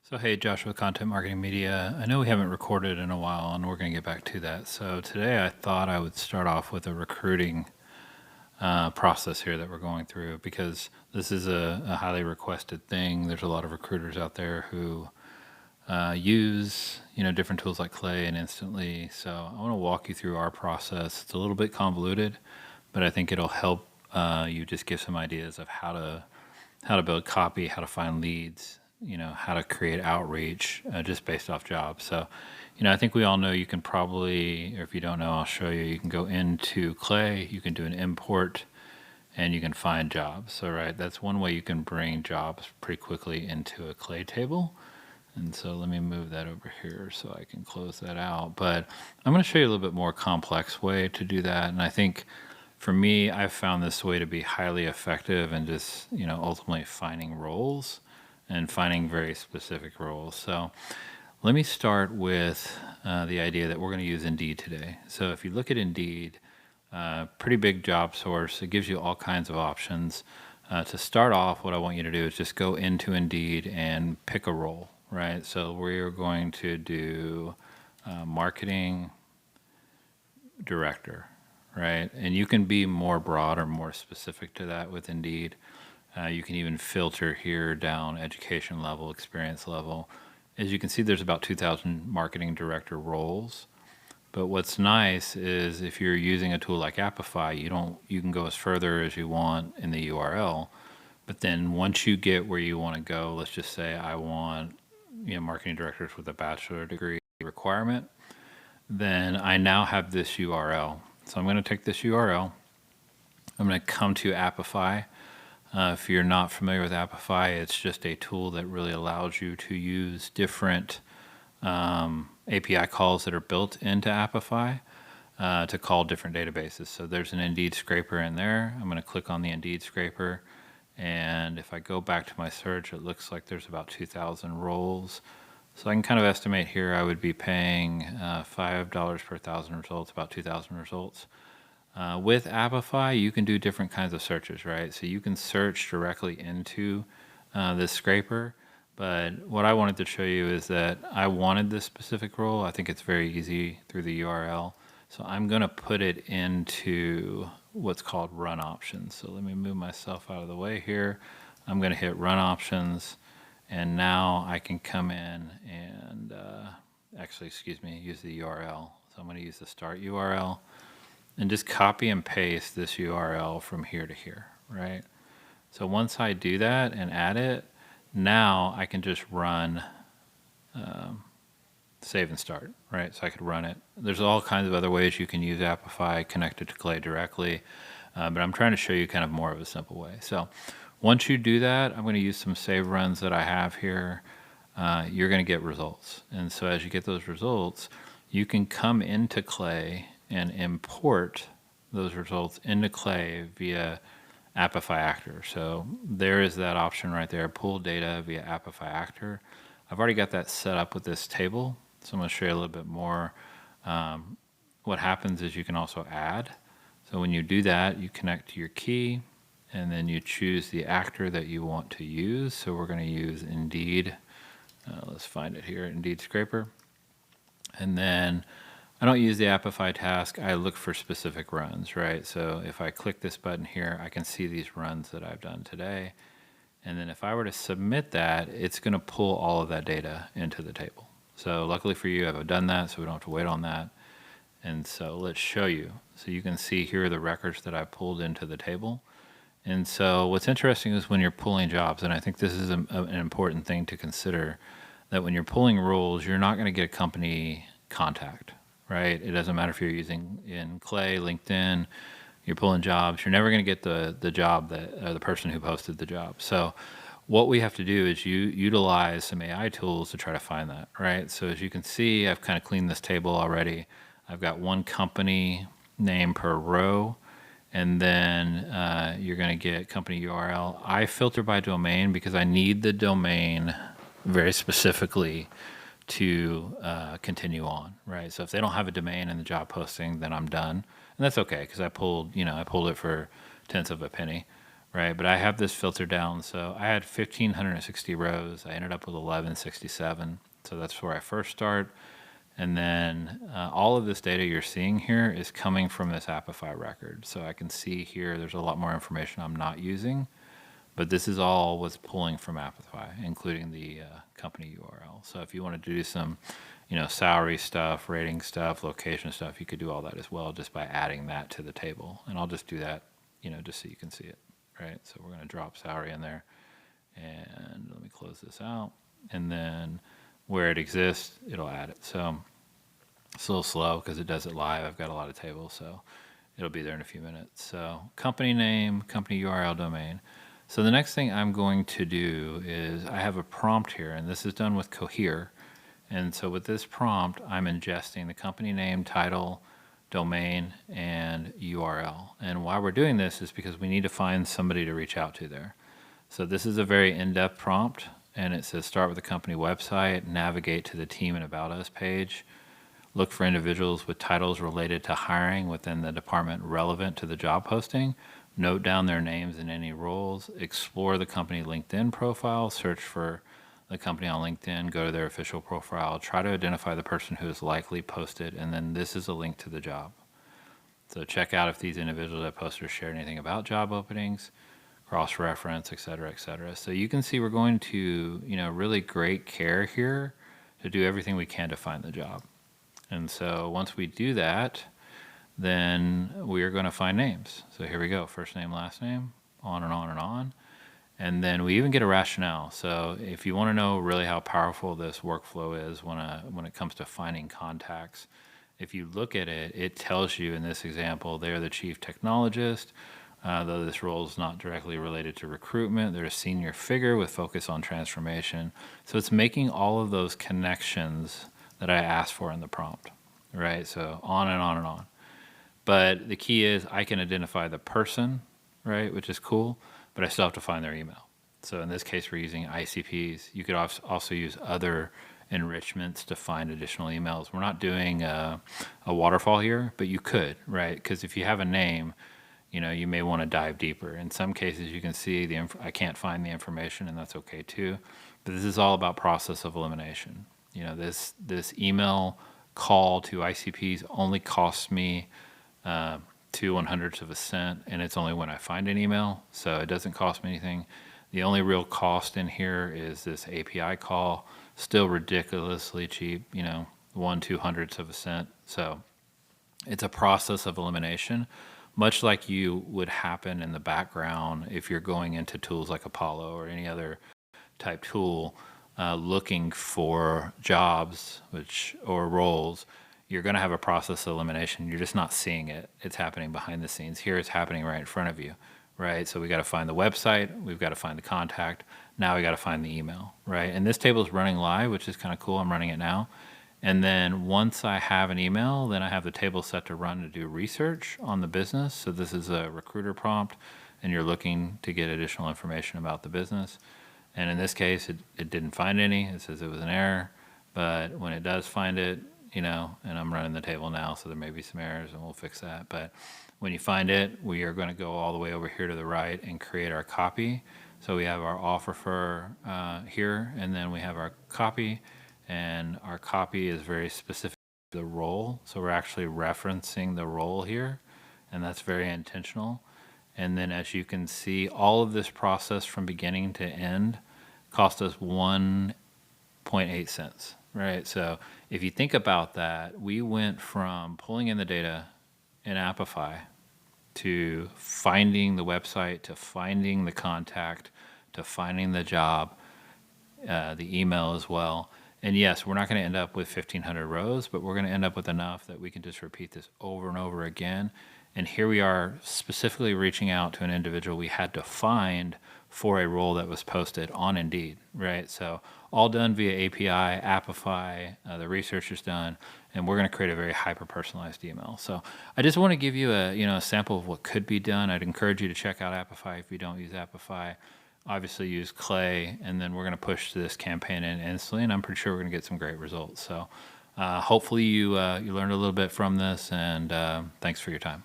So hey, Joshua, Content Marketing Media. I know we haven't recorded in a while, and we're going to get back to that. So today I thought I would start off with a recruiting process here that we're going through because this is a highly requested thing. There's a lot of recruiters out there who use different tools like Clay and Instantly. So I want to walk you through our process. It's a little bit convoluted, but I think it'll help you just give some ideas of how to build copy, how to find leads, how to create outreach just based off jobs. So, I think we all know you can probably, or if you don't know, I'll show you. You can go into Clay, you can do an import, and you can find jobs. So, right, that's one way you can bring jobs pretty quickly into a Clay table. And so let me move that over here so I can close that out. But I'm going to show you a little bit more complex way to do that. And I think for me, I've found this way to be highly effective and just, ultimately finding roles and finding very specific roles. So let me start with the idea that we're going to use Indeed today. So if you look at Indeed, pretty big job source. It gives you all kinds of options. To start off, what I want you to do is just go into Indeed and pick a role, right? So we're going to do marketing director, right? And you can be more broad or more specific to that with Indeed. You can even filter here down education level, experience level. As you can see, there's about 2,000 marketing director roles. But what's nice is if you're using a tool like Apify, you can go as further as you want in the URL. But then once you get where you want to go, let's just say I want marketing directors with a bachelor degree requirement, then I now have this URL. So I'm going to take this URL. I'm going to come to Apify. If you're not familiar with Apify, it's just a tool that really allows you to use different API calls that are built into Apify to call different databases. So there's an Indeed scraper in there. I'm going to click on the Indeed scraper. And if I go back to my search, it looks like there's about 2,000 roles. So I can kind of estimate here I would be paying $5 per 1,000 results, about 2,000 results. With Apify, you can do different kinds of searches, right? So you can search directly into this scraper. But what I wanted to show you is that I wanted this specific role. I think it's very easy through the URL. So I'm going to put it into what's called run options. So let me move myself out of the way here. I'm going to hit run options. And now I can come in and use the URL. So I'm going to use the start URL and just copy and paste this URL from here to here, right? So once I do that and add it, now I can just run save and start, right? So I could run it. There's all kinds of other ways you can use Apify connected to Clay directly, but I'm trying to show you kind of more of a simple way. So once you do that, I'm going to use some save runs that I have here. You're going to get results. And so as you get those results, you can come into Clay and import those results into Clay via Apify Actor. So there is that option right there, pull data via Apify Actor. I've already got that set up with this table. So I'm going to show you a little bit more. What happens is you can also add. So when you do that, you connect to your key and then you choose the actor that you want to use. So we're going to use Indeed. Let's find it here, Indeed scraper. And then I don't use the Apify task. I look for specific runs, right? So if I click this button here, I can see these runs that I've done today. And then if I were to submit that, it's going to pull all of that data into the table. So luckily for you, I've done that, so we don't have to wait on that. And so let's show you. So you can see here are the records that I pulled into the table. And so what's interesting is when you're pulling jobs, and I think this is an important thing to consider, that when you're pulling roles, you're not going to get a company contact, right? It doesn't matter if you're using in Clay, LinkedIn, you're pulling jobs, you're never going to get the job that the person who posted the job. So what we have to do is utilize some AI tools to try to find that, right? So as you can see, I've kind of cleaned this table already. I've got one company name per row, and then you're going to get company URL. I filter by domain because I need the domain very specifically to continue on, right? So if they don't have a domain in the job posting, then I'm done. And that's okay because I pulled it for tenths of a penny, right? But I have this filtered down. So I had 1,560 rows. I ended up with 1167. So that's where I first start. And then all of this data you're seeing here is coming from this Apify record. So I can see here there's a lot more information I'm not using, but this is all what's pulling from Apify, including the company URL. So if you want to do some, salary stuff, rating stuff, location stuff, you could do all that as well just by adding that to the table. And I'll just do that, just so you can see it, right? So we're going to drop salary in there, and let me close this out. And then where it exists, it'll add it. So it's a little slow because it does it live. I've got a lot of tables, so it'll be there in a few minutes. So company name, company URL, domain. So the next thing I'm going to do is I have a prompt here, and this is done with Cohere. And so with this prompt, I'm ingesting the company name, title, domain, and URL. And why we're doing this is because we need to find somebody to reach out to there. So this is a very in-depth prompt, and it says start with the company website, navigate to the team and about us page, look for individuals with titles related to hiring within the department relevant to the job posting, note down their names and any roles, explore the company LinkedIn profile, search for the company on LinkedIn, go to their official profile, try to identify the person who is likely posted, and then this is a link to the job. So check out if these individuals that posted or shared anything about job openings, cross-reference, et cetera, et cetera. So you can see we're going to, really great care here to do everything we can to find the job. And so once we do that, then we are going to find names. So here we go, first name, last name, on and on and on. And then we even get a rationale. So if you want to know really how powerful this workflow is when it comes to finding contacts, if you look at it, it tells you in this example, they're the chief technologist. Though this role is not directly related to recruitment, they're a senior figure with focus on transformation. So it's making all of those connections that I asked for in the prompt, right? So on and on and on. But the key is I can identify the person, right, which is cool, but I still have to find their email. So in this case, we're using ICPs. You could also use other enrichments to find additional emails. We're not doing a waterfall here, but you could, right? Because if you have a name, you may want to dive deeper. In some cases, you can see I can't find the information, and that's okay too. But this is all about process of elimination. This email call to ICPs only costs me 2/100ths of a cent, and it's only when I find an email, so it doesn't cost me anything. The only real cost in here is this API call, still ridiculously cheap, 1/200ths of a cent. So it's a process of elimination, much like you would happen in the background if you're going into tools like Apollo or any other type tool, looking for jobs or roles. You're going to have a process of elimination. You're just not seeing it. It's happening behind the scenes. Here it's happening right in front of you, right? So we got to find the website. We've got to find the contact. Now we got to find the email, right? And this table is running live, which is kind of cool. I'm running it now. And then once I have an email, then I have the table set to run to do research on the business. So this is a recruiter prompt, and you're looking to get additional information about the business. And in this case, it didn't find any. It says it was an error. But when it does find it, and I'm running the table now, so there may be some errors, and we'll fix that. But when you find it, we are going to go all the way over here to the right and create our copy. So we have our offer here, and then we have our copy. And our copy is very specific to the role. So we're actually referencing the role here, and that's very intentional. And then as you can see, all of this process from beginning to end cost us 1.8 cents, right? So if you think about that, we went from pulling in the data in Apify to finding the website, to finding the contact, to finding the job, the email as well. And yes, we're not going to end up with 1,500 rows, but we're going to end up with enough that we can just repeat this over and over again. And here we are specifically reaching out to an individual we had to find for a role that was posted on Indeed, right? So all done via API, Apify, the research is done, and we're going to create a very hyper-personalized email. So I just want to give you a sample of what could be done. I'd encourage you to check out Apify if you don't use Apify. Obviously use Clay, and then we're going to push this campaign in instantly, and I'm pretty sure we're going to get some great results. So hopefully you learned a little bit from this, and thanks for your time.